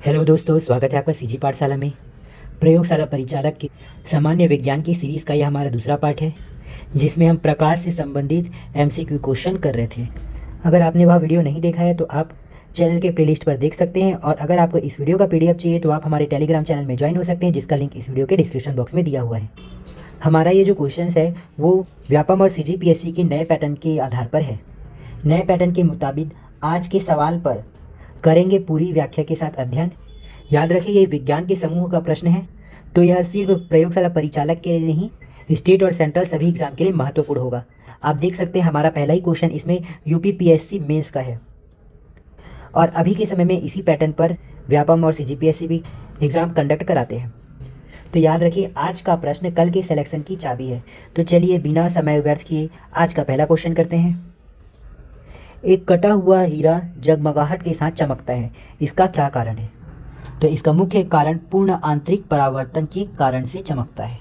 Hello दोस्तों, स्वागत है आपका सीजी पाठशाला में। प्रयोगशाला परिचालक के सामान्य विज्ञान की सीरीज़ का यह हमारा दूसरा पार्ट है, जिसमें हम प्रकाश से संबंधित एमसीक्यू क्वेश्चन कर रहे थे। अगर आपने वह वीडियो नहीं देखा है तो आप चैनल के प्लेलिस्ट पर देख सकते हैं, और अगर आपको इस वीडियो का पीडीएफ चाहिए तो आप हमारे टेलीग्राम चैनल में ज्वाइन हो सकते हैं, जिसका लिंक इस वीडियो के डिस्क्रिप्शन बॉक्स में दिया हुआ है। हमारा ये जो क्वेश्चन है वो व्यापम और सीजीपीएससी के नए पैटर्न के आधार पर है। नए पैटर्न के मुताबिक आज के सवाल पर करेंगे पूरी व्याख्या के साथ अध्ययन। याद रखिए, ये विज्ञान के समूह का प्रश्न है, तो यह सिर्फ प्रयोगशाला परिचालक के लिए नहीं, स्टेट और सेंट्रल सभी एग्जाम के लिए महत्वपूर्ण होगा। आप देख सकते हैं हमारा पहला ही क्वेश्चन इसमें यूपीपीएससी मेंस का है, और अभी के समय में इसी पैटर्न पर व्यापम और सीजीपीएससी भी एग्ज़ाम कंडक्ट कराते हैं। तो याद रखिए, आज का प्रश्न कल के सिलेक्शन की चाबी है। तो चलिए बिना समय व्यर्थ किए आज का पहला क्वेश्चन करते हैं। एक कटा हुआ हीरा जगमगाहट के साथ चमकता है, इसका क्या कारण है? तो इसका मुख्य कारण पूर्ण आंतरिक परावर्तन के कारण से चमकता है।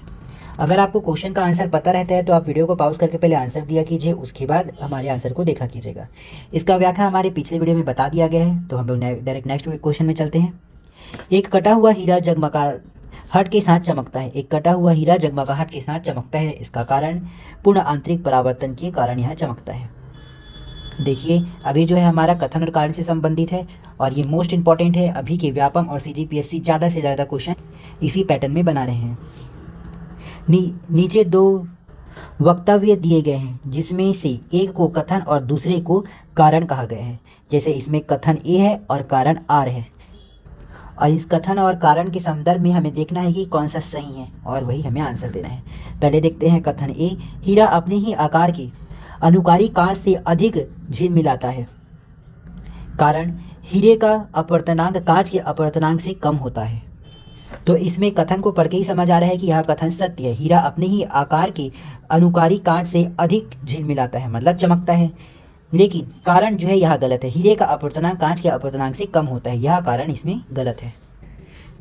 अगर आपको क्वेश्चन का आंसर पता रहता है तो आप वीडियो को पॉज करके पहले आंसर दिया कीजिए, उसके बाद हमारे आंसर को देखा कीजिएगा। इसका व्याख्या हमारे पिछले वीडियो में बता दिया गया है, तो हम लोग डायरेक्ट नेक्स्ट क्वेश्चन में चलते हैं। एक कटा हुआ हीरा जगमगाहट के साथ चमकता है। एक कटा हुआ हीरा जगमगाहट के साथ चमकता है, इसका कारण पूर्ण आंतरिक परावर्तन के कारण यह चमकता है। देखिए, अभी जो है हमारा कथन और कारण से संबंधित है, और ये मोस्ट इंपॉर्टेंट है। अभी के व्यापम और सीजीपीएससी ज़्यादा से ज़्यादा क्वेश्चन इसी पैटर्न में बना रहे हैं। नीचे दो वक्तव्य दिए गए हैं, जिसमें से एक को कथन और दूसरे को कारण कहा गया है। जैसे इसमें कथन ए है और कारण आर है, और इस कथन और कारण के संदर्भ में हमें देखना है कि कौन सा सही है, और वही हमें आंसर देना है। पहले देखते हैं कथन ए। हीरा अपने ही आकार की अनुकारी कांच से अधिक झिलमिलाता है। कारण, हीरे का अपवर्तनांक कांच के अपवर्तनांक से कम होता है। तो इसमें कथन को पढ़ के ही समझ आ रहा है कि यह कथन सत्य है। हीरा अपने ही आकार के अनुकारी कांच से अधिक झिलमिलाता है, मतलब चमकता है। लेकिन कारण जो है यह गलत है। हीरे का अपवर्तनांक कांच के अपवर्तनांक से कम होता है, यह कारण इसमें गलत है,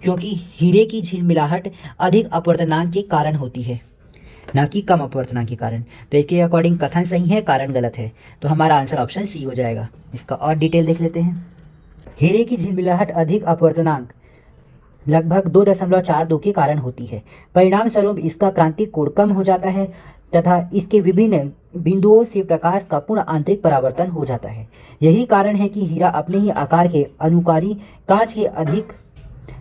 क्योंकि हीरे की झिलमिलाहट अधिक अपवर्तनांक के कारण होती है, ना कि कम अपवर्तनांक के कारण। तो इसके अकॉर्डिंग कथन सही है, कारण गलत है। तो हमारा आंसर ऑप्शन सी हो जाएगा। इसका और डिटेल देख लेते हैं। हीरे की झिलमिलाहट अधिक अपवर्तनांक लगभग 2.42 के कारण होती है। परिणाम स्वरूप इसका क्रांतिक कोण कम हो जाता है तथा इसके विभिन्न बिंदुओं से प्रकाश का पूर्ण आंतरिक परावर्तन हो जाता है। यही कारण है कि हीरा अपने ही आकार के अनुकारी कांच के अधिक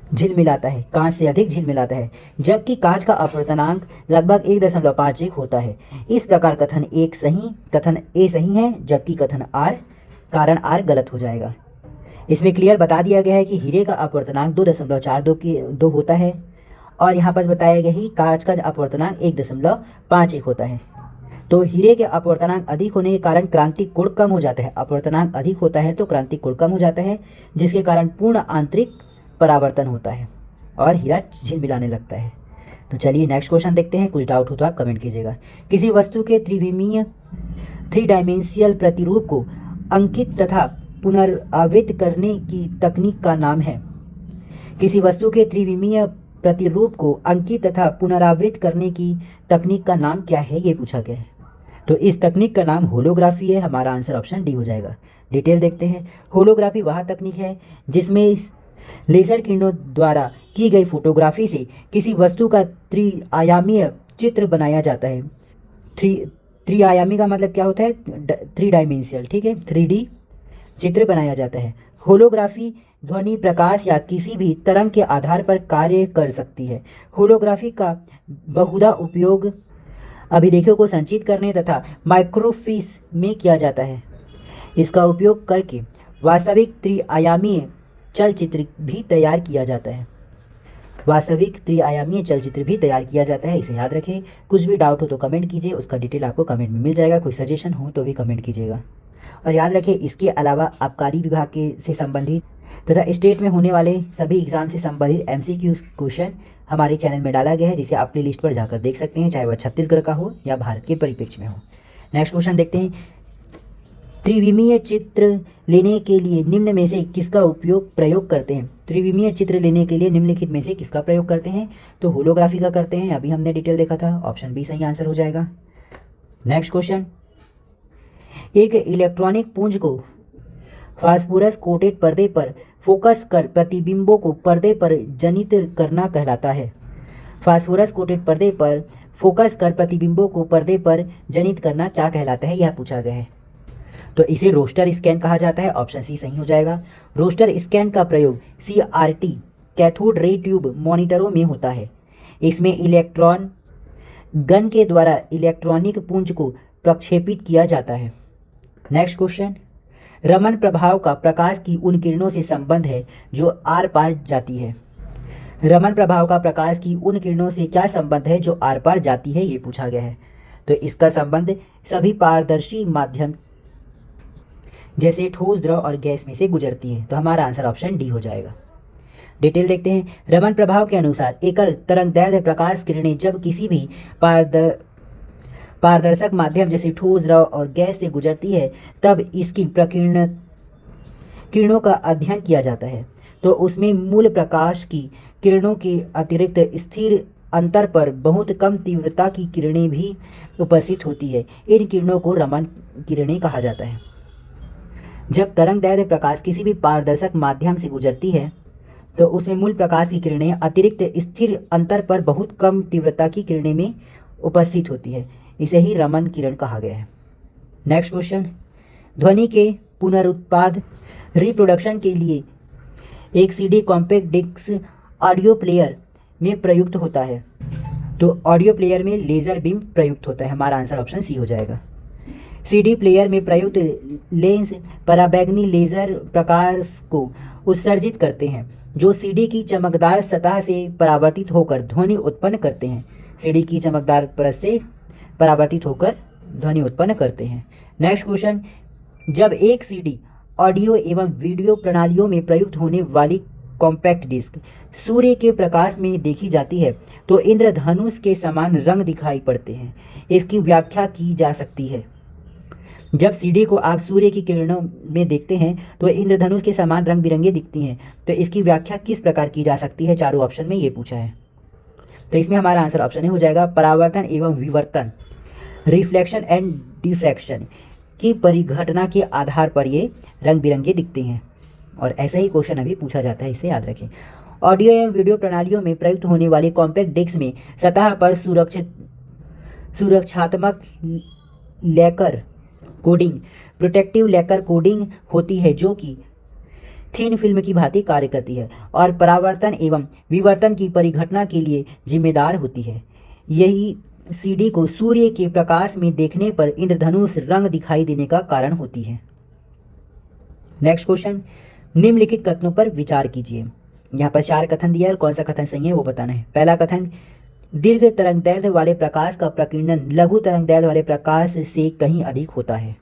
झिलमिलाता है, कांच से अधिक झिलमिलाता है, जबकि कांच का अपवर्तनांक लगभग 1.51 होता है। इस प्रकार कथन ए सही है, जबकि कारण आर गलत हो जाएगा। इसमें क्लियर बता दिया गया है कि हीरे का अपवर्तनांक 2.42 होता है, और यहाँ पर बताया गया है कांच का अपवर्तनांक 1.51 होता है। तो हीरे के अपवर्तनांक अधिक होने के कारण क्रांतिक कोण कम हो जाता है। अपवर्तनांक अधिक होता है तो क्रांतिक कोण कम हो जाता है, जिसके कारण पूर्ण आंतरिक परावर्तन होता है और हीरा झिलमिलाने लगता है। तो चलिए नेक्स्ट क्वेश्चन देखते हैं। कुछ डाउट हो तो आप कमेंट कीजिएगा। किसी वस्तु के थ्री डायमेंशियल प्रतिरूप को अंकित तथा पुनरावृत्त करने की तकनीक का नाम है। किसी वस्तु के त्रिविमीय प्रतिरूप को अंकित तथा पुनरावृत्त करने की तकनीक का नाम क्या है, ये पूछा गया है। तो इस तकनीक का नाम होलोग्राफी है। हमारा आंसर ऑप्शन डी हो जाएगा। डिटेल देखते हैं। होलोग्राफी वह तकनीक है जिसमें लेजर किरणों द्वारा की गई फोटोग्राफी से किसी वस्तु का त्रिआयामीय चित्र बनाया जाता है। त्रिआयामी का मतलब क्या होता है? 3 डायमेंशियल, ठीक है, 3D चित्र बनाया जाता है। होलोग्राफी ध्वनि, प्रकाश या किसी भी तरंग के आधार पर कार्य कर सकती है। होलोग्राफी का बहुधा उपयोग अभिलेखों को संचित करने तथा माइक्रोफिल्म में किया जाता है। इसका उपयोग करके वास्तविक त्रिआयामीय चलचित्र भी तैयार किया जाता है। इसे याद रखें। कुछ भी डाउट हो तो कमेंट कीजिए, उसका डिटेल आपको कमेंट में मिल जाएगा। कोई सजेशन हो तो भी कमेंट कीजिएगा। और याद रखें, इसके अलावा आबकारी विभाग के से संबंधित तथा स्टेट में होने वाले सभी एग्जाम से संबंधित एमसीक्यू क्वेश्चन हमारे चैनल में डाला गया है, जिसे आप प्ले लिस्ट पर जाकर देख सकते हैं, चाहे वह छत्तीसगढ़ का हो या भारत के परिप्रेक्ष्य में हो। नेक्स्ट क्वेश्चन देखते हैं। त्रिविमीय चित्र लेने के लिए निम्न में से किसका प्रयोग करते हैं? त्रिविमीय चित्र लेने के लिए निम्नलिखित में से किसका प्रयोग करते हैं? तो होलोग्राफी का करते हैं। अभी हमने डिटेल देखा था, ऑप्शन बी सही आंसर हो जाएगा। Next question. एक इलेक्ट्रॉनिक पुंज को फास्फोरस कोटेड पर्दे पर फोकस कर प्रतिबिंबों को पर्दे पर जनित करना कहलाता है। फास्फोरस कोटेड पर्दे पर फोकस कर प्रतिबिंबों को पर्दे पर जनित करना क्या कहलाता है, यह पूछा गया है। तो इसे रोस्टर स्कैन कहा जाता है। ऑप्शन सी सही हो जाएगा। रोस्टर स्कैन का प्रयोग CRT कैथोड रे ट्यूब मॉनिटरों में होता है। इसमें इलेक्ट्रॉन गन के द्वारा इलेक्ट्रॉनिक पुंज को प्रक्षेपित किया जाता है। नेक्स्ट क्वेश्चन, रमन प्रभाव का प्रकाश की उन किरणों से संबंध है जो आर पार जाती है। रमन प्रभाव का प्रकाश की उन किरणों से क्या संबंध है जो आर पार जाती है, ये पूछा गया है। तो इसका संबंध सभी पारदर्शी माध्यम जैसे ठोस, द्रव और गैस में से गुजरती है। तो हमारा आंसर ऑप्शन डी हो जाएगा। डिटेल देखते हैं। रमन प्रभाव के अनुसार एकल तरंगदैर्घ्य प्रकाश किरणें जब किसी भी पारदर्शक माध्यम जैसे ठोस, द्रव और गैस से गुजरती है तब इसकी किरणों का अध्ययन किया जाता है। तो उसमें मूल प्रकाश की किरणों के अतिरिक्त स्थिर अंतर पर बहुत कम तीव्रता की किरणें भी उपस्थित होती है। इन किरणों को रमन किरणें कहा जाता है। जब तरंगदैर्घ्य प्रकाश किसी भी पारदर्शक माध्यम से गुजरती है तो उसमें मूल प्रकाश की किरणें अतिरिक्त स्थिर अंतर पर बहुत कम तीव्रता की किरणें में उपस्थित होती है। इसे ही रमन किरण कहा गया है। नेक्स्ट क्वेश्चन, ध्वनि के पुनरुत्पाद रिप्रोडक्शन के लिए एक CD compact disc audio player में प्रयुक्त होता है। तो ऑडियो प्लेयर में लेज़र बीम प्रयुक्त होता है। हमारा आंसर ऑप्शन सी हो जाएगा। CD प्लेयर में प्रयुक्त लेंस पराबैंगनी लेज़र प्रकाश को उत्सर्जित करते हैं जो CD की चमकदार सतह से परावर्तित होकर ध्वनि उत्पन्न करते हैं। CD की चमकदार परत से परावर्तित होकर ध्वनि उत्पन्न करते हैं। नेक्स्ट क्वेश्चन, जब एक CD ऑडियो एवं वीडियो प्रणालियों में प्रयुक्त होने वाली कॉम्पैक्ट डिस्क सूर्य के प्रकाश में देखी जाती है तो इंद्रधनुष के समान रंग दिखाई पड़ते हैं। इसकी व्याख्या की जा सकती है। जब CD को आप सूर्य की किरणों में देखते हैं तो इंद्रधनुष के समान रंग बिरंगे दिखती हैं। तो इसकी व्याख्या किस प्रकार की जा सकती है, चारों ऑप्शन में ये पूछा है। तो इसमें हमारा आंसर ऑप्शन हो जाएगा परावर्तन एवं विवर्तन, रिफ्लेक्शन एंड डिफ्रैक्शन की परिघटना के आधार पर ये रंग बिरंगे दिखते हैं। और ऐसा ही क्वेश्चन अभी पूछा जाता है, इसे याद रखें। ऑडियो एवं वीडियो प्रणालियों में प्रयुक्त होने वाले कॉम्पैक्ट डिस्क में सतह पर सुरक्षात्मक lacquer coding, protective lacquer coding होती है जो कि थिन फिल्म की भांति कार्य करती है और परावर्तन एवं विवर्तन की परिघटना के लिए जिम्मेदार होती है। यही CD को सूर्य के प्रकाश में देखने पर इंद्रधनुष रंग दिखाई देने का कारण होती है। नेक्स्ट क्वेश्चन, निम्नलिखित कथनों पर विचार कीजिए। यहाँ पर 4 कथन दिया है और कौन सा कथन सही है वो बताना है। पहला कथन, दीर्घ तरंगदैर्घ्य वाले प्रकाश का प्रकीर्णन लघु तरंगदैर्घ्य वाले प्रकाश से कहीं अधिक होता है।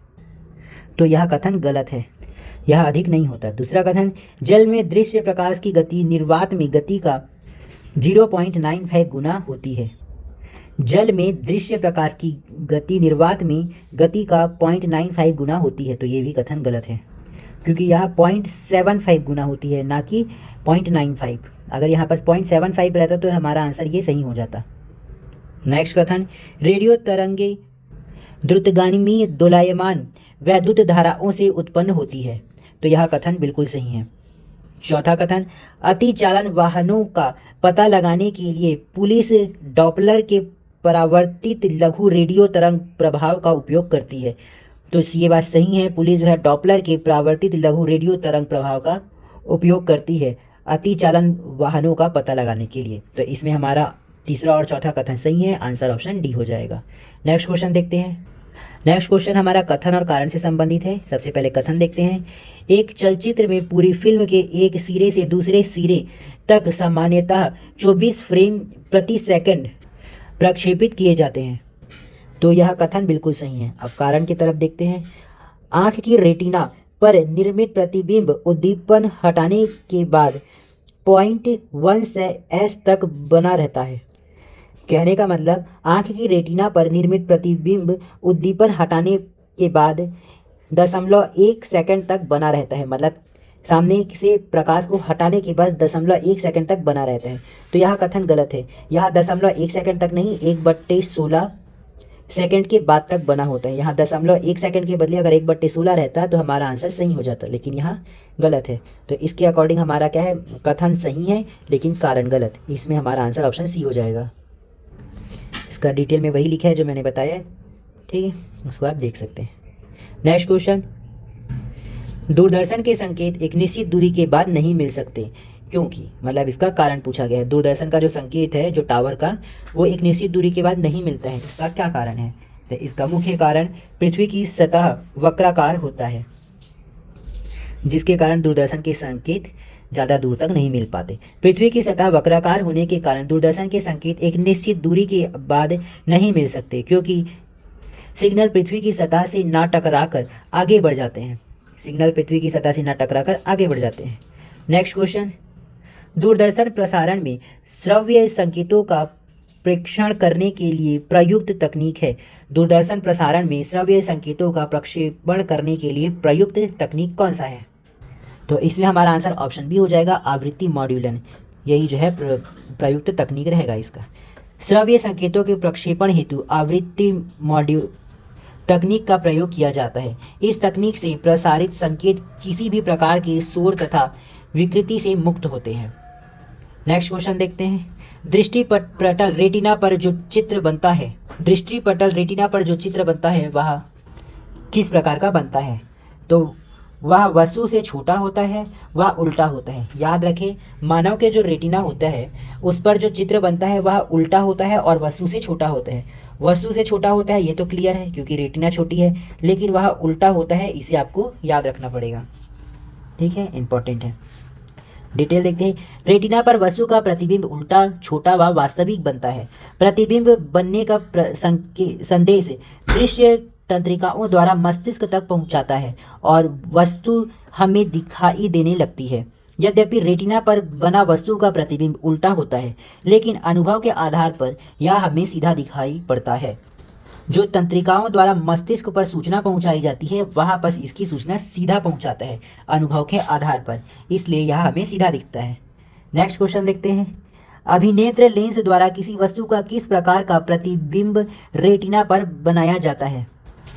तो यह कथन गलत है, यह अधिक नहीं होता। दूसरा कथन, जल में दृश्य प्रकाश की गति निर्वात में गति का 0.95 गुना होती है। जल में दृश्य प्रकाश की गति निर्वात में गति का 0.95 गुना होती है। तो ये भी कथन गलत है क्योंकि यह 0.75 गुना होती है, ना कि 0.95। अगर यहाँ पर 0.75 रहता तो हमारा आंसर ये सही हो जाता। नेक्स्ट कथन, रेडियो तरंगे द्रुतगामी दोलायमान वैद्युत धाराओं से उत्पन्न होती है। तो यह कथन बिल्कुल सही है। चौथा कथन, अतिचालन वाहनों का पता लगाने के लिए पुलिस डॉपलर के परावर्तित लघु रेडियो तरंग प्रभाव का उपयोग करती है। तो ये बात सही है, पुलिस जो है डॉपलर के परावर्तित लघु रेडियो तरंग प्रभाव का उपयोग करती है अतिचालन वाहनों का पता लगाने के लिए। तो इसमें हमारा तीसरा और चौथा कथन सही है, आंसर ऑप्शन डी हो जाएगा। नेक्स्ट क्वेश्चन देखते हैं। नेक्स्ट क्वेश्चन हमारा कथन और कारण से संबंधित है। सबसे पहले कथन देखते हैं। एक चलचित्र में पूरी फिल्म के एक सिरे से दूसरे सिरे तक सामान्यतः 24 फ्रेम प्रति सेकंड प्रक्षेपित किए जाते हैं। तो यह कथन बिल्कुल सही है। अब कारण की तरफ देखते हैं। आँख की रेटिना पर निर्मित प्रतिबिंब उद्दीपन हटाने के बाद 0.1 से s तक बना रहता है। कहने का मतलब आँख की रेटिना पर निर्मित प्रतिबिंब उद्दीपन हटाने के बाद 0.1 सेकंड तक बना रहता है। मतलब सामने से प्रकाश को हटाने के बाद 0.1 सेकंड तक बना रहता है। तो यह कथन गलत है। यह 0.1 सेकंड तक नहीं, 1/16 सेकंड के बाद तक बना होता है। यहाँ 0.1 सेकंड के बदले अगर 1/16 रहता तो हमारा आंसर सही हो जाता, लेकिन यहाँ गलत है। तो इसके अकॉर्डिंग हमारा क्या है, कथन सही है लेकिन कारण गलत। इसमें हमारा आंसर ऑप्शन सी हो जाएगा। इसका डिटेल में वही लिखा है जो मैंने बताया है, ठीक है, उसको आप देख सकते हैं। नेक्स्ट क्वेश्चन, दूरदर्शन के संकेत एक निश्चित दूरी के बाद नहीं मिल सकते क्योंकि, मतलब इसका कारण पूछा गया है। दूरदर्शन का जो संकेत है, जो टावर का, वो एक निश्चित दूरी के बाद नहीं मिलता है, इसका क्या कारण है? तो इसका मुख्य कारण पृथ्वी की सतह वक्राकार होता है, जिसके कारण दूरदर्शन के संकेत ज़्यादा दूर तक नहीं मिल पाते। पृथ्वी की सतह वक्राकार होने के कारण दूरदर्शन के संकेत एक निश्चित दूरी के बाद नहीं मिल सकते क्योंकि सिग्नल पृथ्वी की सतह से ना टकराकर आगे बढ़ जाते हैं। सिग्नल पृथ्वी की सतह से ना टकराकर आगे बढ़ जाते हैं। नेक्स्ट क्वेश्चन, दूरदर्शन प्रसारण में श्रव्य संकेतों का प्रेक्षण करने के लिए प्रयुक्त तकनीक है। दूरदर्शन प्रसारण में श्रव्य संकेतों का प्रक्षेपण करने के लिए प्रयुक्त तकनीक कौन सा है? तो इसमें हमारा आंसर ऑप्शन बी हो जाएगा, आवृत्ति मॉड्यूलन। यही जो है प्रयुक्त तकनीक रहेगा इसका। श्रव्य संकेतों के प्रक्षेपण हेतु आवृत्ति मॉड्यूल तकनीक का प्रयोग किया जाता है। इस तकनीक से प्रसारित संकेत किसी भी प्रकार के शोर तथा विकृति से मुक्त होते हैं। नेक्स्ट क्वेश्चन देखते हैं, दृष्टिपटल रेटिना पर जो चित्र बनता है, दृष्टिपटल रेटिना पर जो चित्र बनता है वह किस प्रकार का बनता है? तो वह वस्तु से छोटा होता है, वह उल्टा होता है। याद रखें, मानव के जो रेटिना होता है उस पर जो चित्र बनता है वह उल्टा होता है और वस्तु से छोटा होता है। वस्तु से छोटा होता है ये तो क्लियर है क्योंकि रेटिना छोटी है, लेकिन वह उल्टा होता है, इसे आपको याद रखना पड़ेगा, ठीक है, इंपॉर्टेंट है। डिटेल देखते हैं। रेटिना पर वस्तु का प्रतिबिंब उल्टा, छोटा व वास्तविक बनता है। प्रतिबिंब बनने का संदेश दृश्य तंत्रिकाओं द्वारा मस्तिष्क तक पहुंचाता है और वस्तु हमें दिखाई देने लगती है। यद्यपि रेटिना पर बना वस्तु का प्रतिबिंब उल्टा होता है, लेकिन अनुभव के आधार पर यह हमें सीधा दिखाई पड़ता है। जो तंत्रिकाओं द्वारा मस्तिष्क पर सूचना पहुंचाई जाती है वहां पर इसकी सूचना सीधा पहुंचाता है अनुभव के आधार पर, इसलिए यह हमें सीधा दिखता है। नेक्स्ट क्वेश्चन देखते हैं, अभिनेत्र लेंस द्वारा किसी वस्तु का किस प्रकार का प्रतिबिंब रेटिना पर बनाया जाता है?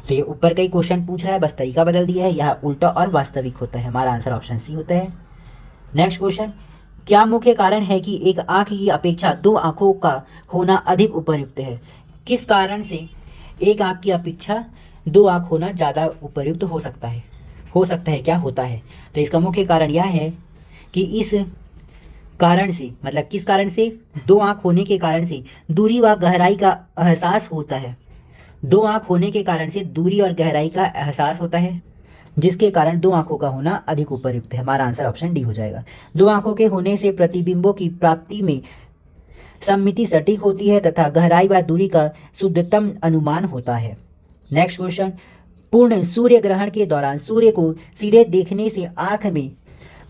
तो ये ऊपर का ही क्वेश्चन पूछ रहा है, बस तरीका बदल दिया है, यह उल्टा और वास्तविक होता है। हमारा आंसर ऑप्शन सी होता है। नेक्स्ट क्वेश्चन, क्या मुख्य कारण है कि एक आंख की अपेक्षा दो आंखों का होना अधिक उपयुक्त है? किस कारण से एक आंख की अपेक्षा दो आंख होना ज़्यादा उपयुक्त हो सकता है? क्या होता है? तो इसका मुख्य कारण यह है कि इस कारण से, मतलब किस कारण से, दो आंख होने के कारण से दूरी व गहराई का एहसास होता है। दो आंख होने के कारण से दूरी और गहराई का एहसास होता है, जिसके कारण दो आंखों का होना अधिक उपयुक्त है। हमारा आंसर ऑप्शन डी हो जाएगा। दो आंखों के होने से प्रतिबिंबों की प्राप्ति में सममिति सटीक होती है तथा गहराई व दूरी का शुद्धतम अनुमान होता है। नेक्स्ट क्वेश्चन, पूर्ण सूर्य ग्रहण के दौरान सूर्य को सीधे देखने से आंख में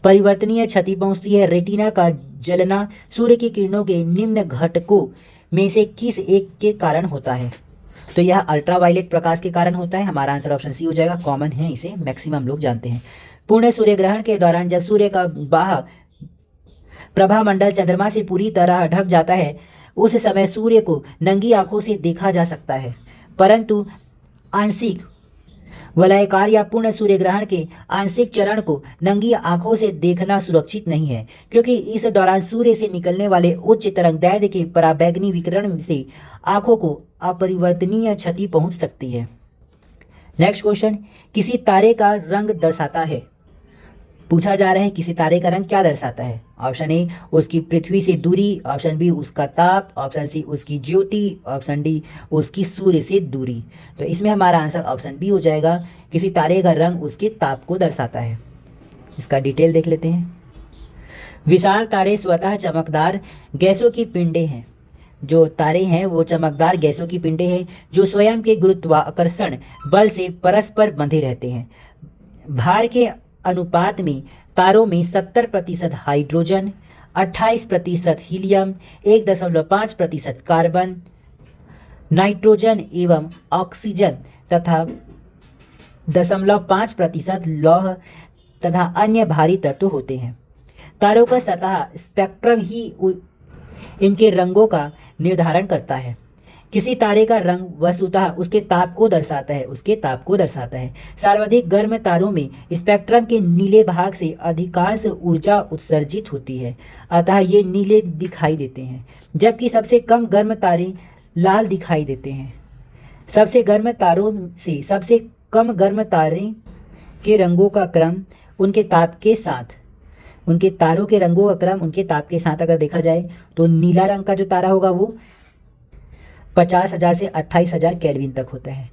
परिवर्तनीय क्षति पहुंचती है। रेटिना का जलना सूर्य की किरणों के निम्न घटकों में से किस एक के कारण होता है? तो यह अल्ट्रावायलेट प्रकाश के कारण होता है। हमारा आंसर ऑप्शन सी हो जाएगा, कॉमन है, इसे मैक्सिमम लोग जानते हैं। पूर्ण सूर्य ग्रहण के दौरान जब सूर्य का बाह्य प्रभामंडल चंद्रमा से पूरी तरह ढक जाता है उस समय सूर्य को नंगी आंखों से देखा जा सकता है, परंतु आंशिक वलयाकार या पूर्ण सूर्य ग्रहण के आंशिक चरण को नंगी आंखों से देखना सुरक्षित नहीं है, क्योंकि इस दौरान सूर्य से निकलने वाले उच्च तरंगदैर्ध्य के पराबैंगनी विकिरण से आंखों को अपरिवर्तनीय क्षति पहुंच सकती है। नेक्स्ट क्वेश्चन, किसी तारे का रंग दर्शाता है? पूछा जा रहा है किसी तारे का रंग क्या दर्शाता है? ऑप्शन ए उसकी पृथ्वी से दूरी, ऑप्शन बी उसका ताप, ऑप्शन सी उसकी ज्योति, ऑप्शन डी उसकी सूर्य से दूरी। तो इसमें हमारा आंसर ऑप्शन बी हो जाएगा, किसी तारे का रंग उसके ताप को दर्शाता है। इसका डिटेल देख लेते हैं। विशाल तारे स्वतः चमकदार गैसों की पिंडें हैं। जो तारे हैं वो चमकदार गैसों की पिंडें हैं जो स्वयं के गुरुत्वाकर्षण बल से परस्पर बंधे रहते हैं। भार के अनुपात में तारों में 70% हाइड्रोजन, 28% हीलियम, 1.5% कार्बन, नाइट्रोजन एवं ऑक्सीजन तथा 0.5% लौह तथा अन्य भारी तत्व होते हैं। तारों का सतह स्पेक्ट्रम ही इनके रंगों का निर्धारण करता है। किसी तारे का रंग वस्तुतः उसके ताप को दर्शाता है, उसके ताप को दर्शाता है। सर्वाधिक गर्म तारों में स्पेक्ट्रम के नीले भाग से अधिकांश ऊर्जा उत्सर्जित होती है, अतः ये नीले दिखाई देते हैं, जबकि सबसे कम गर्म तारे लाल दिखाई देते हैं। सबसे गर्म तारों से सबसे कम गर्म तारे के रंगों का क्रम उनके ताप के साथ, उनके तारों के रंगों का क्रम उनके ताप के साथ अगर देखा जाए तो नीला रंग का जो तारा होगा वो 50,000 से 28,000 केल्विन तक होता है,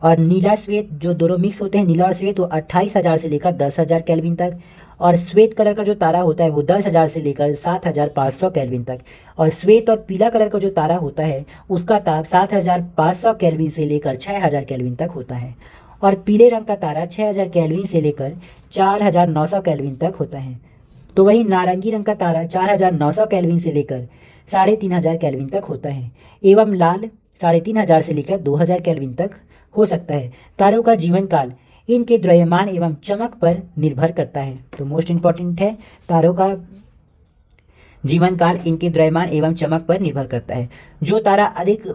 और नीला श्वेत जो दोनों मिक्स होते हैं, नीला और श्वेत, वो 28,000 से लेकर 10,000 केल्विन तक, और श्वेत कलर का जो तारा होता है वो 10,000 से लेकर 7,500 केल्विन तक, और श्वेत और पीला कलर का जो तारा होता है उसका ताप 7,500 केल्विन से लेकर 6,000 केल्विन तक होता है, और पीले रंग का तारा 6,000 केल्विन से लेकर 4,900 केल्विन तक होता है। तो वही नारंगी रंग का तारा 4,900 केल्विन से लेकर 3,500 केल्विन तक होता है, एवं लाल 3,500 से लेकर 2,000 केल्विन तक हो सकता है। तारों का जीवन काल इनके द्रव्यमान एवं चमक पर निर्भर करता है। तो मोस्ट इंपॉर्टेंट है, तारों का जीवन काल इनके द्रव्यमान एवं चमक पर निर्भर करता है। जो तारा अधिक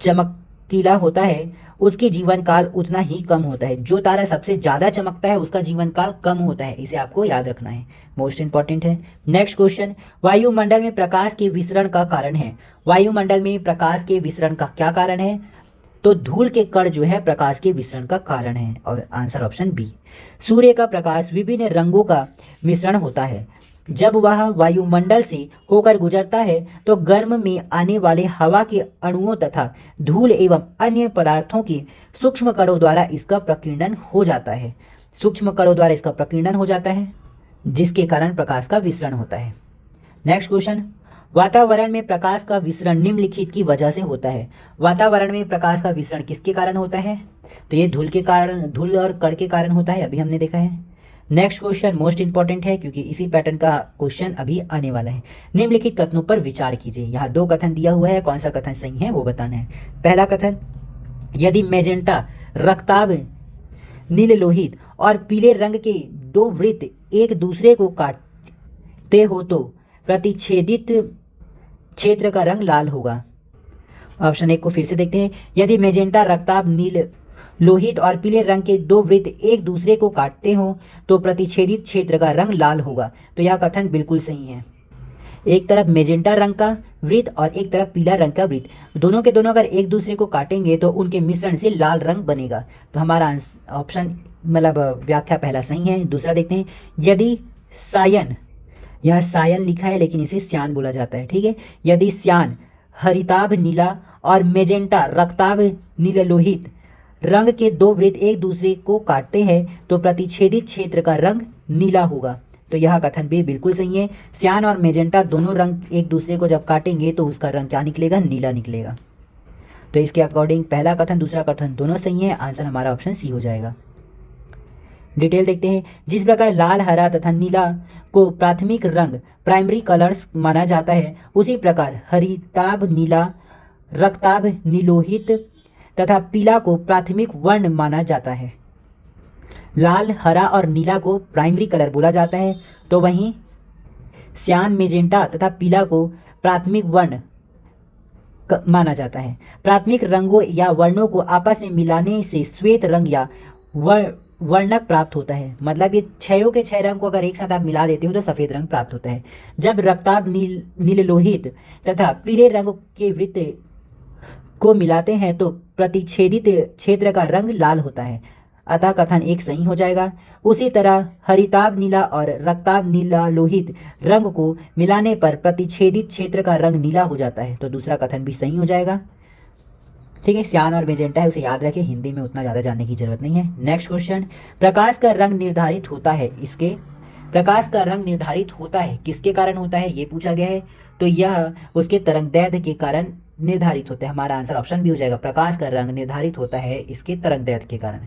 चमकीला होता है उसकी जीवन काल उतना ही कम होता है, जो तारा सबसे ज़्यादा चमकता है उसका जीवन काल कम होता है। इसे आपको याद रखना है, मोस्ट इंपॉर्टेंट है। नेक्स्ट क्वेश्चन, वायुमंडल में प्रकाश के विसरण का कारण है। वायुमंडल में प्रकाश के विसरण का क्या कारण है? तो धूल के कण जो है प्रकाश के विसरण का कारण है, और आंसर ऑप्शन बी। सूर्य का प्रकाश विभिन्न रंगों का मिश्रण होता है। जब वह वायुमंडल से होकर गुजरता है तो गर्म में आने वाले हवा के अणुओं तथा धूल एवं अन्य पदार्थों के सूक्ष्म कणों द्वारा इसका प्रकीर्णन हो जाता है। सूक्ष्म कणों द्वारा इसका प्रकीर्णन हो जाता है, जिसके कारण प्रकाश का विसरण होता है। नेक्स्ट क्वेश्चन, वातावरण में प्रकाश का विसरण निम्नलिखित की वजह से होता है। वातावरण में प्रकाश का विसरण किसके कारण होता है? तो ये धूल के कारण, धूल और कण के कारण होता है, अभी हमने देखा है। नेक्स्ट क्वेश्चन मोस्ट इंपॉर्टेंट है क्योंकि इसी पैटर्न का क्वेश्चन अभी आने वाला है। निम्नलिखित कथनों पर विचार कीजिए। यहाँ 2 कथन दिया हुआ है, कौन सा कथन सही है वो बताना है। पहला कथन, यदि मैजेंटा रक्ताभ नील लोहित और पीले रंग के 2 वृत्त एक दूसरे को काटते हो तो प्रतिच्छेदित क्षेत्र का रंग लाल होगा। ऑप्शन 1 को फिर से देखते हैं। यदि मैजेंटा रक्ताभ नील लोहित और पीले रंग के 2 वृत्त एक दूसरे को काटते हो तो प्रतिच्छेदित क्षेत्र का रंग लाल होगा। तो यह कथन बिल्कुल सही है। एक तरफ मैजेंटा रंग का वृत्त और एक तरफ पीला रंग का वृत्त, दोनों के दोनों अगर एक दूसरे को काटेंगे तो उनके मिश्रण से लाल रंग बनेगा। तो हमारा ऑप्शन मतलब व्याख्या पहला सही है। दूसरा देखते हैं, यदि सायन, यह सायन लिखा है लेकिन इसे स्यान बोला जाता है, ठीक है। यदि स्यान हरिताभ नीला और मैजेंटा रक्ताभ नील लोहित रंग के 2 वृत्त एक दूसरे को काटते हैं तो प्रतिच्छेदित क्षेत्र का रंग नीला होगा। तो यह कथन भी बिल्कुल सही है। स्यान और मैजेंटा दोनों रंग एक दूसरे को जब काटेंगे तो उसका रंग क्या निकलेगा? नीला निकलेगा। तो इसके अकॉर्डिंग पहला कथन दूसरा कथन दोनों सही है। आंसर हमारा ऑप्शन सी हो जाएगा। डिटेल देखते हैं। जिस प्रकार लाल, हरा तथा नीला को प्राथमिक रंग प्राइमरी कलर्स माना जाता है, उसी प्रकार हरिताभ नीला, रक्ताभ नीलोहित तथा पीला को प्राथमिक वर्ण माना जाता है। लाल, हरा और नीला को प्राइमरी कलर बोला जाता है, तो वहीं स्यान, मैजेंटा तथा पीला को प्राथमिक वर्ण माना जाता है। प्राथमिक रंगों या वर्णों को आपस में मिलाने से श्वेत रंग या वर्णक प्राप्त होता है। मतलब ये 6 के 6 रंग को अगर एक साथ आप मिला देते हो तो सफ़ेद रंग प्राप्त होता है। जब रक्ताभ नील लोहित तथा पीले रंग के वृत्त को मिलाते हैं तो प्रतिच्छेदित क्षेत्र का रंग लाल होता है, अतः कथन 1 सही हो जाएगा। उसी तरह हरिताभ नीला और रक्ताभ नीला लोहित रंग को मिलाने पर प्रतिच्छेदित क्षेत्र का रंग नीला हो जाता है, तो दूसरा कथन भी सही हो जाएगा। ठीक है, स्यान और मैजेंटा है, उसे याद रखें, हिंदी में उतना ज़्यादा जानने की जरूरत नहीं है। नेक्स्ट क्वेश्चन, प्रकाश का रंग निर्धारित होता है इसके, प्रकाश का रंग निर्धारित होता है किसके कारण होता है ये पूछा गया है। तो यह उसके तरंगदैर्ध्य के कारण निर्धारित होता है। हमारा आंसर ऑप्शन भी हो जाएगा। प्रकाश का रंग निर्धारित होता है इसके तरंगदैर्ध्य के कारण।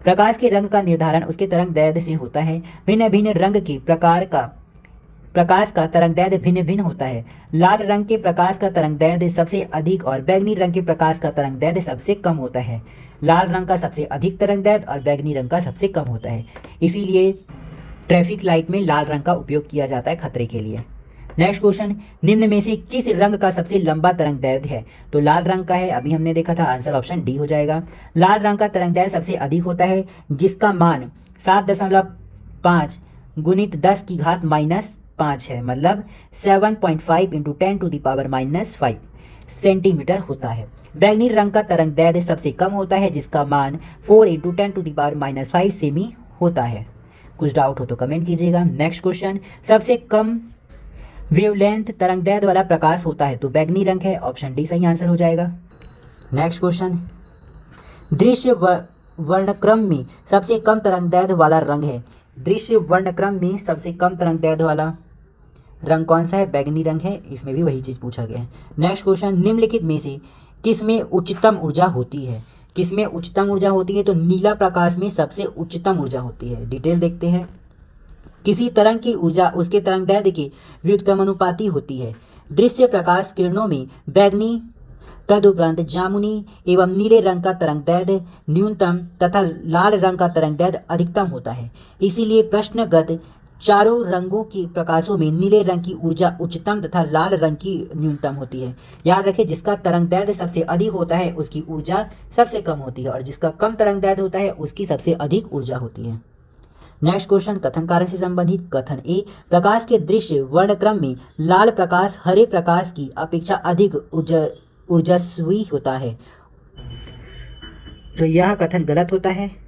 प्रकाश के रंग का निर्धारण उसके तरंगदैर्ध्य से होता है। भिन्न भिन्न रंग के प्रकाश का तरंगदैर्ध्य भिन्न भिन्न होता है। लाल रंग के प्रकाश का तरंगदैर्ध्य सबसे अधिक और बैंगनी रंग के प्रकाश का तरंगदैर्ध्य सबसे कम होता है। लाल रंग का सबसे अधिक तरंगदैर्ध्य और बैंगनी रंग का सबसे कम होता है। इसीलिए ट्रैफिक लाइट में लाल रंग का उपयोग किया जाता है खतरे के लिए। नेक्स्ट क्वेश्चन, निम्न में से किस रंग का सबसे लंबा तरंग दैर्ध्य है? तो लाल रंग का है, अभी हमने देखा था, आंसर ऑप्शन डी हो जाएगा। लाल रंग का तरंग दैर्ध्य सबसे अधिक होता है, जिसका मान 7.5 गुणित 10 की घात -5 है, मतलब 7.5 इंटू 10⁻⁻5 सेंटीमीटर होता है। बैंगनी रंग का तरंग दैर्ध्य सबसे कम होता है, जिसका मान 4 इंटू 10⁻⁻5 सेमी होता है। कुछ डाउट हो तो कमेंट कीजिएगा। नेक्स्ट क्वेश्चन, सबसे कम वेवलेंथ तरंग दैर्ध्य वाला प्रकाश होता है? तो बैंगनी रंग है, ऑप्शन डी सही आंसर हो जाएगा। नेक्स्ट क्वेश्चन, दृश्य वर्णक्रम में सबसे कम तरंग दैर्ध्य वाला रंग है? दृश्य वर्णक्रम में सबसे कम तरंग दैर्ध्य वाला रंग कौन सा है? बैंगनी रंग है, इसमें भी वही चीज़ पूछा गया है। नेक्स्ट क्वेश्चन, निम्नलिखित में से किसमें उच्चतम ऊर्जा होती है? किसमें उच्चतम ऊर्जा होती है? तो नीला प्रकाश में सबसे उच्चतम ऊर्जा होती है। डिटेल देखते हैं। किसी तरंग की ऊर्जा उसके तरंग दैर्ध्य के व्युत्क्रमानुपाती होती है। दृश्य प्रकाश किरणों में बैंगनी, तदुपरांत जामुनी एवं नीले रंग का तरंग दैर्ध्य न्यूनतम तथा लाल रंग का तरंग दैर्ध्य अधिकतम होता है। इसीलिए प्रश्नगत चारों रंगों की प्रकाशों में नीले रंग की ऊर्जा उच्चतम तथा लाल रंग की न्यूनतम होती है। याद रखें, जिसका तरंग दैर्ध्य सबसे अधिक होता है उसकी ऊर्जा सबसे कम होती है, और जिसका कम तरंग दैर्ध्य होता है उसकी सबसे अधिक ऊर्जा होती है। नेक्स्ट क्वेश्चन, कथन कारण से संबंधित। कथन ए, प्रकाश के दृश्य वर्णक्रम में लाल प्रकाश हरे प्रकाश की अपेक्षा अधिक ऊर्जस्वी होता है। तो यह कथन गलत होता है,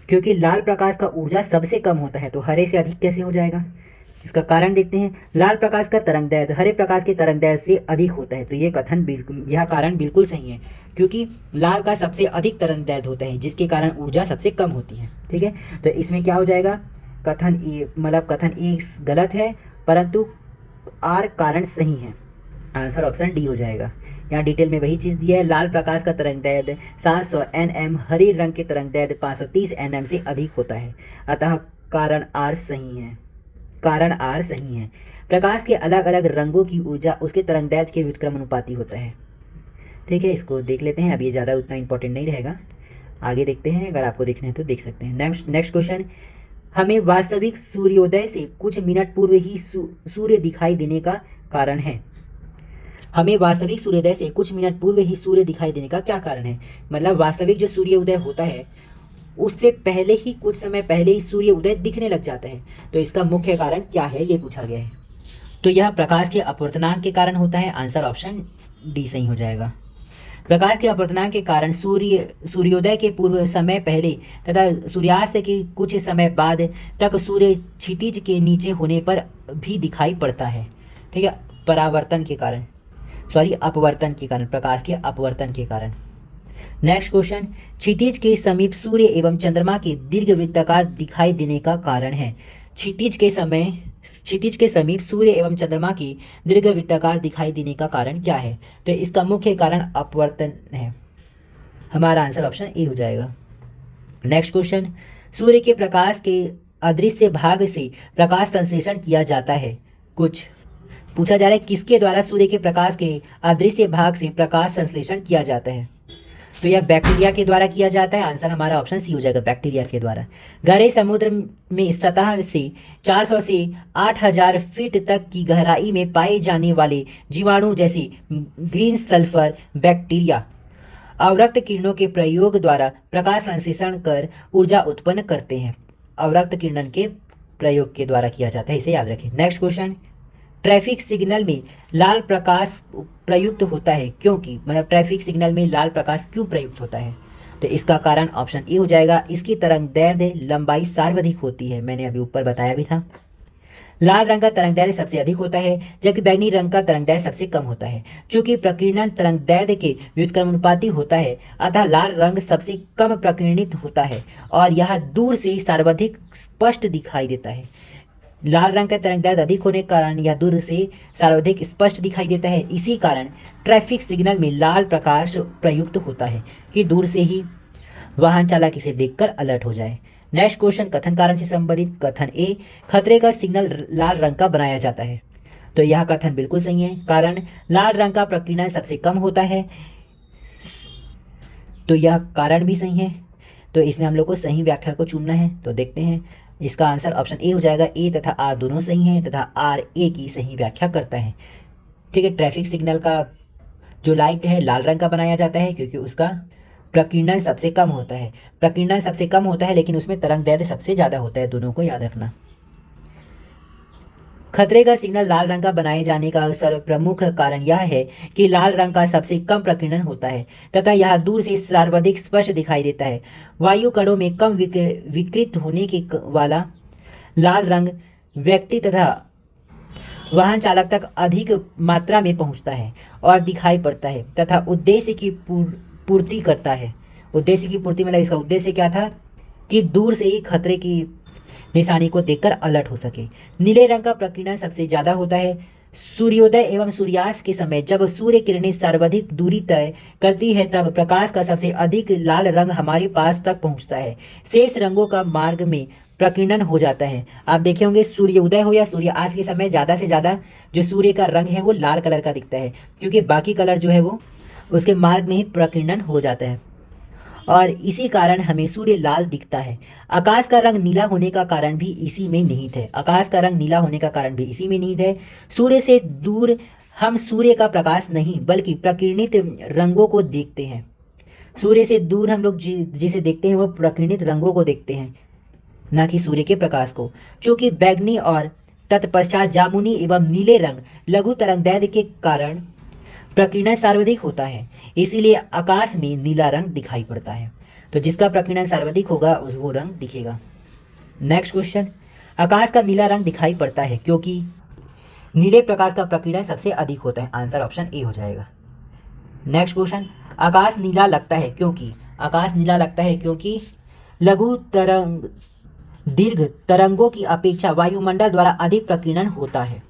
क्योंकि लाल प्रकाश का ऊर्जा सबसे कम होता है, तो हरे से अधिक कैसे हो जाएगा? इसका कारण देखते हैं। लाल प्रकाश का तरंग दैर्ध्य हरे प्रकाश के तरंग दैर्ध्य से अधिक होता है, तो यह कारण बिल्कुल सही है, क्योंकि लाल का सबसे अधिक तरंग दैर्ध्य होता है, जिसके कारण ऊर्जा सबसे कम होती है। ठीक है, तो इसमें क्या हो जाएगा? कथन ए, मतलब कथन ए गलत है, परंतु आर कारण सही है। आंसर ऑप्शन डी हो जाएगा। यहाँ डिटेल में वही चीज़ दिया है। लाल प्रकाश का तरंग दैर्ध्य 700 nm, हरे रंग के तरंग दैर्ध्य 530 nm से अधिक होता है, अतः कारण आर सही है। कारण आर सही है। प्रकाश के अलग अलग रंगों की ऊर्जा उसके तरंग दैर्ध्य के व्युत्क्रमानुपाती होता है। ठीक है, इसको देख लेते हैं, अब ये ज़्यादा उतना इंपॉर्टेंट नहीं रहेगा, आगे देखते हैं, अगर आपको देखना है तो देख सकते हैं। नेक्स्ट क्वेश्चन, हमें वास्तविक सूर्योदय से कुछ मिनट पूर्व ही सूर्य दिखाई देने का कारण है। हमें वास्तविक सूर्योदय से कुछ मिनट पूर्व ही सूर्य दिखाई देने का क्या कारण है? मतलब वास्तविक जो सूर्योदय होता है उससे पहले ही, कुछ समय पहले ही सूर्य उदय दिखने लग जाता है, तो इसका मुख्य कारण क्या है, ये पूछा गया है। तो यह प्रकाश के अपवर्तनांक के कारण होता है। आंसर ऑप्शन डी सही हो जाएगा। प्रकाश के अपवर्तनांक के कारण सूर्योदय के पूर्व समय पहले तथा सूर्यास्त के कुछ समय बाद तक सूर्य क्षितिज के नीचे होने पर भी दिखाई पड़ता है। ठीक है, अपवर्तन के कारण, प्रकाश के अपवर्तन के कारण। नेक्स्ट क्वेश्चन, क्षितिज के समीप सूर्य एवं चंद्रमा के दीर्घवृत्ताकार दिखाई देने का कारण है। क्षितिज के समीप सूर्य एवं चंद्रमा की दीर्घवृत्ताकार दिखाई देने का कारण क्या है? तो इसका मुख्य कारण अपवर्तन है। हमारा आंसर ऑप्शन ए हो जाएगा। नेक्स्ट क्वेश्चन, सूर्य के प्रकाश के अदृश्य भाग से प्रकाश संश्लेषण किया जाता है। कुछ पूछा जा रहा है, किसके द्वारा सूर्य के प्रकाश के अदृश्य भाग से प्रकाश संश्लेषण किया जाता है? तो यह बैक्टीरिया के द्वारा किया जाता है। आंसर हमारा ऑप्शन सी हो जाएगा, बैक्टीरिया के द्वारा। गहरे समुद्र में सतह से 400 से 8000 फीट तक की गहराई में पाए जाने वाले जीवाणु जैसे ग्रीन सल्फर बैक्टीरिया अवरक्त किरणों के प्रयोग द्वारा प्रकाश संश्लेषण कर ऊर्जा उत्पन्न करते हैं। अवरक्त किरण के प्रयोग के द्वारा किया जाता है, इसे याद रखें। नेक्स्ट क्वेश्चन, ट्रैफिक सिग्नल में लाल प्रकाश प्रयुक्त होता है क्योंकि, मतलब ट्रैफिक सिग्नल में लाल प्रकाश क्यों प्रयुक्त होता है? तो इसका कारण ऑप्शन ए हो जाएगा, इसकी तरंग दैर्ध्य लंबाई सर्वाधिक होती है। मैंने अभी ऊपर बताया भी था। लाल रंग का तरंग दैर्ध्य सबसे अधिक होता है, जबकि बैंगनी रंग का तरंग दैर्ध्य सबसे कम होता है। चूंकि प्रकीर्णन तरंग दैर्ध्य के व्युत्क्रमानुपाती होता है, अतः लाल रंग सबसे कम प्रकीर्णित होता है और यह दूर से सर्वाधिक स्पष्ट दिखाई देता है। लाल रंग का तरंग दैर्ध्य अधिक होने के कारण यह दूर से सर्वाधिक स्पष्ट दिखाई देता है। इसी कारण ट्रैफिक सिग्नल में लाल प्रकाश प्रयुक्त होता है कि दूर से ही वाहन चालक इसे देखकर अलर्ट हो जाए। नेक्स्ट क्वेश्चन, कथन कारण से संबंधित। कथन ए, खतरे का सिग्नल लाल रंग का बनाया जाता है। तो यह कथन बिल्कुल सही है, कारण लाल रंग का प्रकीर्णन सबसे कम होता है, तो यह कारण भी सही है। तो इसमें हम लोग को सही व्याख्या को चुनना है, तो देखते हैं। इसका आंसर ऑप्शन ए हो जाएगा। ए तथा आर दोनों सही हैं तथा आर ए की सही व्याख्या करता है। ठीक है, ट्रैफिक सिग्नल का जो लाइट है लाल रंग का बनाया जाता है क्योंकि उसका प्रकीर्णन सबसे कम होता है। प्रकीर्णन सबसे कम होता है लेकिन उसमें तरंग दैर्ध्य सबसे ज़्यादा होता है, दोनों को याद रखना। खतरे का सिग्नल लाल रंग का बनाए जाने का सर्वप्रमुख कारण यह है कि लाल रंग का सबसे कम प्रकीर्णन होता है तथा यह दूर से सर्वाधिक स्पष्ट दिखाई देता है। वायु कणों में कम विकृत होने के वाला लाल रंग व्यक्ति तथा वाहन चालक तक अधिक मात्रा में पहुंचता है और दिखाई पड़ता है तथा उद्देश्य की पूर्ति करता है। उद्देश्य की पूर्ति मतलब इसका उद्देश्य क्या था कि दूर से ही खतरे की निशानी को देखकर अलर्ट हो सके। नीले रंग का प्रकीर्णन सबसे ज़्यादा होता है सूर्योदय एवं सूर्यास्त के समय। जब सूर्य किरणें सर्वाधिक दूरी तय करती है तब प्रकाश का सबसे अधिक लाल रंग हमारे पास तक पहुंचता है। शेष रंगों का मार्ग में प्रकीर्णन हो जाता है। आप देखे होंगे सूर्योदय हो या सूर्यास्त के समय ज़्यादा से ज़्यादा जो सूर्य का रंग है वो लाल कलर का दिखता है क्योंकि बाकी कलर जो है वो उसके मार्ग में ही प्रकीर्णन हो जाता है और इसी कारण हमें सूर्य लाल दिखता है। आकाश का रंग नीला होने का कारण भी इसी में निहित है। आकाश का रंग नीला होने का कारण भी इसी में निहित है। सूर्य से दूर हम सूर्य का प्रकाश नहीं बल्कि प्रकीर्णित रंगों को देखते हैं। सूर्य से दूर हम लोग जिसे देखते हैं वो प्रकीर्णित रंगों को देखते हैं, न कि सूर्य के प्रकाश को। चूंकि बैगनी और तत्पश्चात जामुनी एवं नीले रंग लघु तरंगदैर्ध्य के कारण प्रकीर्णन सर्वाधिक होता है, इसीलिए आकाश में नीला रंग दिखाई पड़ता है। तो जिसका प्रकीर्णन सर्वाधिक होगा उस वो रंग दिखेगा। नेक्स्ट क्वेश्चन, आकाश का नीला रंग दिखाई पड़ता है क्योंकि नीले प्रकाश का प्रकीर्णन सबसे अधिक होता है। आंसर ऑप्शन ए हो जाएगा। नेक्स्ट क्वेश्चन, आकाश नीला लगता है क्योंकि आकाश नीला लगता है क्योंकि लघु तरंग दीर्घ तरंगों की अपेक्षा वायुमंडल द्वारा अधिक प्रकीर्णन होता है।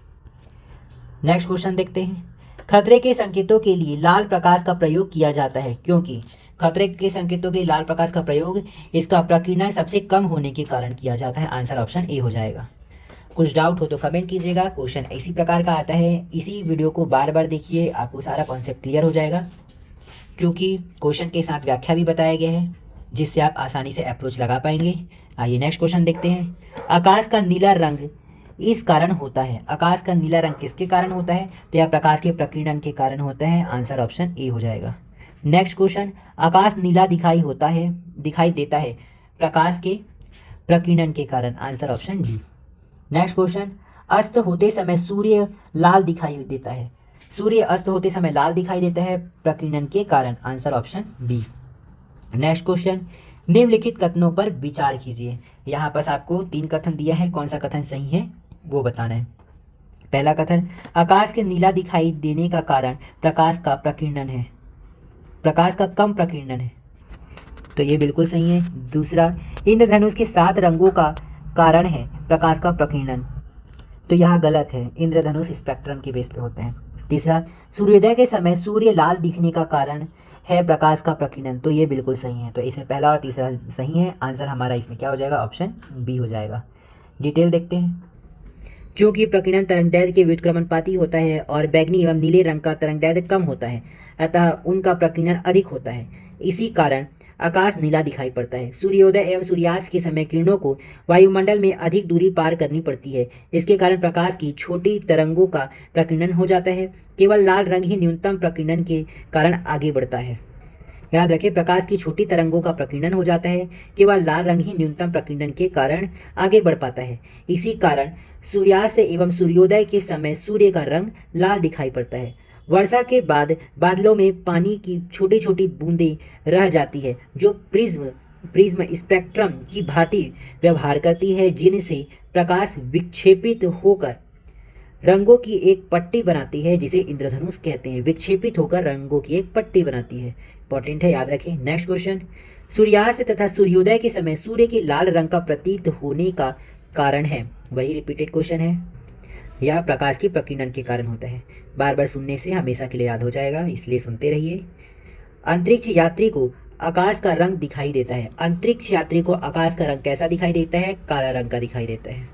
नेक्स्ट क्वेश्चन देखते हैं, खतरे के संकेतों के लिए लाल प्रकाश का प्रयोग किया जाता है क्योंकि खतरे के संकेतों के लिए लाल प्रकाश का प्रयोग इसका प्रकीर्णन सबसे कम होने के कारण किया जाता है। आंसर ऑप्शन ए हो जाएगा। कुछ डाउट हो तो कमेंट कीजिएगा। क्वेश्चन इसी प्रकार का आता है, इसी वीडियो को बार बार देखिए, आपको सारा कॉन्सेप्ट क्लियर हो जाएगा क्योंकि क्वेश्चन के साथ व्याख्या भी बताया गया है जिससे आप आसानी से अप्रोच लगा पाएंगे। आइए नेक्स्ट क्वेश्चन देखते हैं, आकाश का नीला रंग इस कारण होता है। आकाश का नीला रंग किसके कारण होता है? तो यह प्रकाश के प्रकीर्णन के कारण होता है। आंसर ऑप्शन ए हो जाएगा। नेक्स्ट क्वेश्चन, आकाश नीला दिखाई देता है प्रकाश के प्रकीर्णन के कारण। Answer option D. Next question, अस्त होते समय सूर्य लाल दिखाई देता है। सूर्य अस्त होते समय लाल दिखाई देता है प्रकीर्णन के कारण। Answer option B. Next question, निम्नलिखित कथनों पर विचार कीजिए। यहाँ पर आपको 3 कथन दिया है, कौन सा कथन सही है वो बताना है। पहला कथन, आकाश के नीला दिखाई देने का कारण प्रकाश का प्रकीर्णन है, प्रकाश का कम प्रकीर्णन है, तो ये बिल्कुल सही है। दूसरा, इंद्रधनुष के 7 रंगों का कारण है प्रकाश का प्रकीर्णन, तो यह गलत है, इंद्रधनुष स्पेक्ट्रम के बेस पे होते हैं। तीसरा, सूर्योदय के समय सूर्य लाल दिखने का कारण है प्रकाश का प्रकीर्णन, तो ये बिल्कुल सही है। तो इसमें पहला और तीसरा सही है। आंसर हमारा इसमें क्या हो जाएगा? ऑप्शन बी हो जाएगा। डिटेल देखते हैं, चूँकि प्रकीर्णन तरंगदैर्ध्य के व्युत्क्रमणपाती होता है और बैगनी एवं नीले रंग का तरंगदैर्ध्य कम होता है, अतः उनका प्रकीर्णन अधिक होता है। इसी कारण आकाश नीला दिखाई पड़ता है। सूर्योदय एवं सूर्यास्त के समय किरणों को वायुमंडल में अधिक दूरी पार करनी पड़ती है, इसके कारण प्रकाश की छोटी तरंगों का प्रकीर्णन हो जाता है। केवल लाल रंग ही न्यूनतम प्रकीर्णन के कारण आगे बढ़ता है। याद रखें, प्रकाश की छोटी तरंगों का प्रकीर्णन हो जाता है, केवल लाल रंग ही न्यूनतम प्रकीर्णन के कारण आगे बढ़ पाता है। इसी कारण सूर्यास्त एवं सूर्योदय के समय सूर्य का रंग लाल दिखाई पड़ता है। वर्षा के बाद बादलों में पानी की छोटी छोटी बूंदें रह जाती है जो प्रिज्म स्पेक्ट्रम की भांति व्यवहार करती है, जिनसे प्रकाश विक्षेपित होकर रंगों की एक पट्टी बनाती है जिसे इंद्रधनुष कहते हैं। विक्षेपित होकर रंगों की एक पट्टी बनाती है, इंपॉर्टेंट है, याद रखें। नेक्स्ट क्वेश्चन, सूर्यास्त तथा सूर्योदय के समय सूर्य के लाल रंग का प्रतीत होने का कारण है, वही रिपीटेड क्वेश्चन है, यह प्रकाश की प्रकीर्णन के कारण होता है। बार बार सुनने से हमेशा के लिए याद हो जाएगा, इसलिए सुनते रहिए। अंतरिक्ष यात्री को आकाश का रंग दिखाई देता है। अंतरिक्ष यात्री को आकाश का रंग कैसा दिखाई देता है? काला रंग का दिखाई देता है।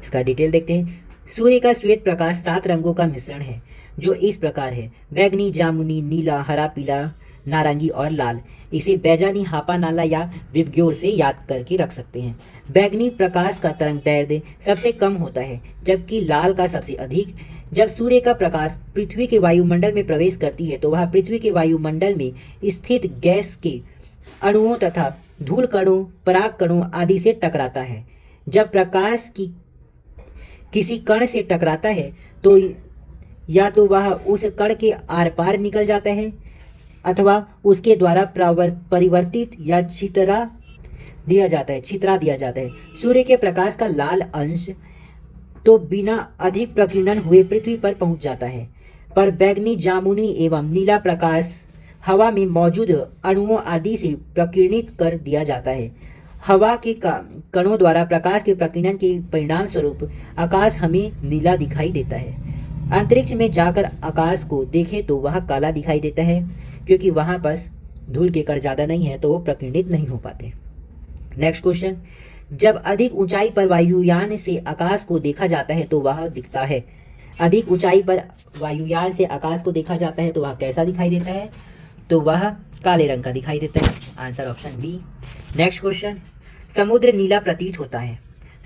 इसका डिटेल देखते हैं। सूर्य का श्वेत प्रकाश 7 रंगों का मिश्रण है जो इस प्रकार है: बैगनी, जामुनी, नीला, हरा, पीला, नारंगी और लाल। इसे बैजानी, हापा नाला या विबग्योर से याद करके रख सकते हैं। बैगनी प्रकाश का तरंगदैर्ध्य सबसे कम होता है जबकि लाल का सबसे अधिक। जब सूर्य का प्रकाश पृथ्वी के वायुमंडल में प्रवेश करती है तो वह पृथ्वी के वायुमंडल में स्थित गैस के अणुओं तथा धूल कणों, पराग कणों आदि से टकराता है। जब प्रकाश की किसी कण से टकराता है तो या तो वह उस कण के आर पार निकल जाता है अथवा उसके द्वारा परिवर्तित या छितरा दिया जाता है। सूर्य के प्रकाश का लाल अंश तो बिना अधिक प्रकीर्णन हुए पृथ्वी पर पहुंच जाता है, पर बैगनी, जामुनी एवं नीला प्रकाश हवा में मौजूद अणुओं आदि से प्रकीर्णित कर दिया जाता है। हवा के कणों द्वारा प्रकाश के प्रकीर्णन के परिणाम स्वरूप आकाश हमें नीला दिखाई देता है। अंतरिक्ष में जाकर आकाश को देखें तो वह काला दिखाई देता है क्योंकि वहां पर धूल के कण ज़्यादा नहीं है तो वो प्रकीर्णित नहीं हो पाते। नेक्स्ट क्वेश्चन, जब अधिक ऊंचाई पर वायुयान से आकाश को देखा जाता है तो वह दिखता है। अधिक ऊंचाई पर वायुयान से आकाश को देखा जाता है तो वह कैसा दिखाई देता है? तो वह काले रंग का दिखाई देता है। Answer option B. Next question, समुद्र नीला प्रतीत होता है।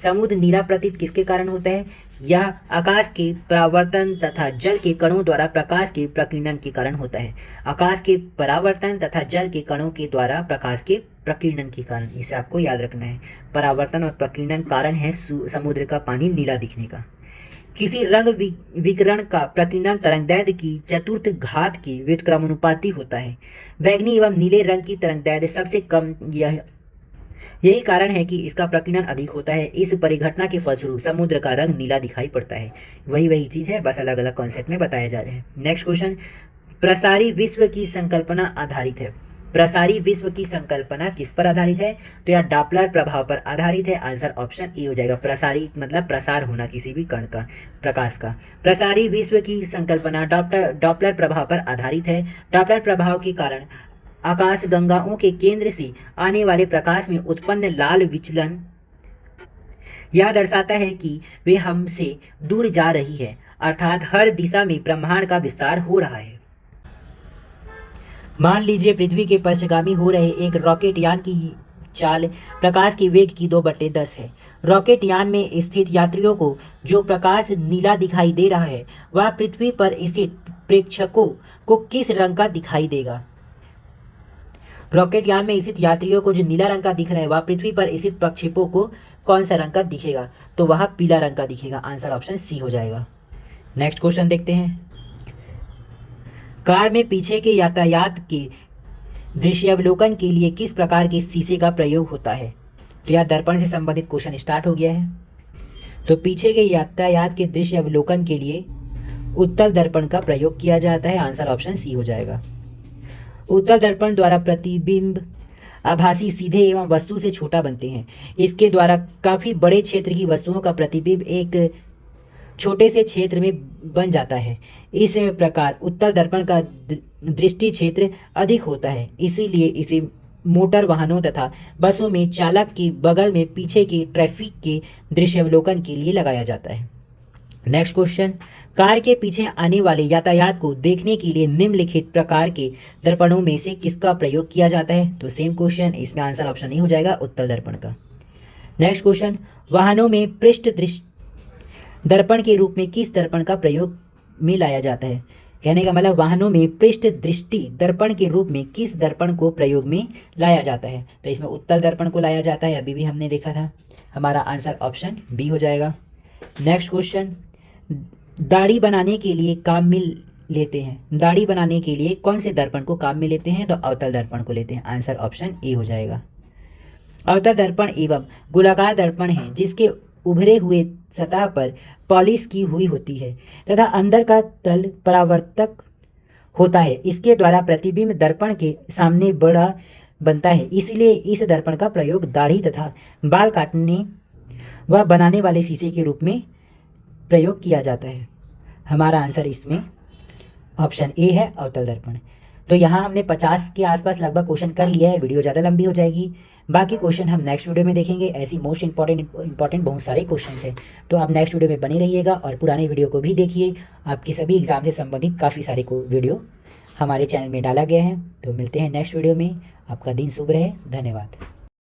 समुद्र नीला प्रतीत किसके कारण होता है? यह आकाश के परावर्तन तथा जल के कणों द्वारा प्रकाश के प्रकीर्णन के कारण होता है। आकाश के परावर्तन तथा जल के कणों के द्वारा प्रकाश के प्रकीर्णन के कारण, इसे आपको याद रखना है। परावर्तन और प्रकीर्णन कारण है समुद्र का पानी नीला दिखने का। किसी रंग विकिरण का प्रकीर्णन तरंगदैर्ध्य की चतुर्थ घात के व्युत्क्रमानुपाती होता है। बैगनी एवं नीले रंग की तरंगदैर्ध्य सबसे कम यही कारण है कि इसका प्रकीर्णन अधिक होता है। इस परिघटना के फलस्वरूप समुद्र का रंग नीला दिखाई पड़ता है। वही चीज है, बस अलग अलग कॉन्सेप्ट में बताया जा रहे हैं। नेक्स्ट क्वेश्चन, प्रसारी विश्व की संकल्पना आधारित है। प्रसारी विश्व की संकल्पना किस पर आधारित है? तो यह डॉपलर प्रभाव पर आधारित है। आंसर ऑप्शन ए हो जाएगा। प्रसारी मतलब प्रसार होना किसी भी कण का, प्रकाश का। प्रसारी विश्व की संकल्पना डॉपलर प्रभाव पर आधारित है। डॉपलर प्रभाव के कारण आकाश गंगाओं के केंद्र से आने वाले प्रकाश में उत्पन्न लाल विचलन यह दर्शाता है कि वे हमसे दूर जा रही है, अर्थात हर दिशा में ब्रह्मांड का विस्तार हो रहा है। मान लीजिए पृथ्वी के पश्चगामी हो रहे एक रॉकेट यान की चाल प्रकाश की वेग की 2/10 है। रॉकेट यान में स्थित यात्रियों को जो प्रकाश नीला दिखाई दे रहा है वह पृथ्वी पर स्थित प्रेक्षकों को किस रंग का दिखाई देगा? रॉकेट यान में स्थित यात्रियों को जो नीला रंग का दिख रहा है वह पृथ्वी पर स्थित प्रक्षेपों को कौन सा रंग का दिखेगा? तो वह पीला रंग का दिखेगा। आंसर ऑप्शन सी हो जाएगा। नेक्स्ट क्वेश्चन देखते हैं। कार में पीछे के यातायात के दृश्यावलोकन के लिए किस प्रकार के शीशे का प्रयोग होता है? तो यह दर्पण से संबंधित क्वेश्चन स्टार्ट हो गया है। तो पीछे के यातायात के दृश्य अवलोकन के लिए उत्तल दर्पण का प्रयोग किया जाता है। आंसर ऑप्शन सी हो जाएगा। उत्तल दर्पण द्वारा प्रतिबिंब आभासी सीधे एवं वस्तु से छोटा बनते हैं। इसके द्वारा काफ़ी बड़े क्षेत्र की वस्तुओं का प्रतिबिंब एक छोटे से क्षेत्र में बन जाता है। इस प्रकार उत्तल दर्पण का दृष्टि क्षेत्र अधिक होता है, इसीलिए इसे मोटर वाहनों तथा बसों में चालक के बगल में पीछे के ट्रैफिक के दृश्यावलोकन के लिए लगाया जाता है। नेक्स्ट क्वेश्चन, कार के पीछे आने वाले यातायात को देखने के लिए निम्नलिखित प्रकार के दर्पणों में से किसका प्रयोग किया जाता है? तो सेम क्वेश्चन, इसमें आंसर ऑप्शन नहीं हो जाएगा उत्तल दर्पण का। नेक्स्ट क्वेश्चन, वाहनों में पृष्ठ दृष्टि दर्पण के रूप में किस दर्पण का प्रयोग में लाया जाता है? कहने का मतलब वाहनों में पृष्ठ दृष्टि दर्पण के रूप में किस दर्पण को प्रयोग में लाया जाता है? तो इसमें उत्तल दर्पण को लाया जाता है, अभी भी हमने देखा था। हमारा आंसर ऑप्शन बी हो जाएगा। नेक्स्ट क्वेश्चन, दाढ़ी बनाने के लिए काम में लेते हैं। दाढ़ी बनाने के लिए कौन से दर्पण को काम में लेते हैं? तो अवतल दर्पण को लेते हैं। आंसर ऑप्शन ए हो जाएगा। अवतल दर्पण एवं गोलाकार दर्पण है जिसके उभरे हुए सतह पर पॉलिश की हुई होती है तथा अंदर का तल परावर्तक होता है। इसके द्वारा प्रतिबिंब दर्पण के सामने बड़ा बनता है, इसलिए इस दर्पण का प्रयोग दाढ़ी तथा बाल काटने व बनाने वाले शीशे के रूप में प्रयोग किया जाता है। हमारा आंसर इसमें ऑप्शन ए है, अवतल दर्पण। तो यहाँ हमने 50 के आसपास लगभग क्वेश्चन कर लिया है, वीडियो ज़्यादा लंबी हो जाएगी। बाकी क्वेश्चन हम नेक्स्ट वीडियो में देखेंगे। ऐसी मोस्ट इंपॉर्टेंट बहुत सारे क्वेश्चन हैं, तो आप नेक्स्ट वीडियो में बने रहिएगा और पुराने वीडियो को भी देखिए। आपके सभी एग्जाम से संबंधित काफ़ी सारे वीडियो हमारे चैनल में डाला गया है। तो मिलते हैं नेक्स्ट वीडियो में। आपका दिन शुभ रहे। धन्यवाद।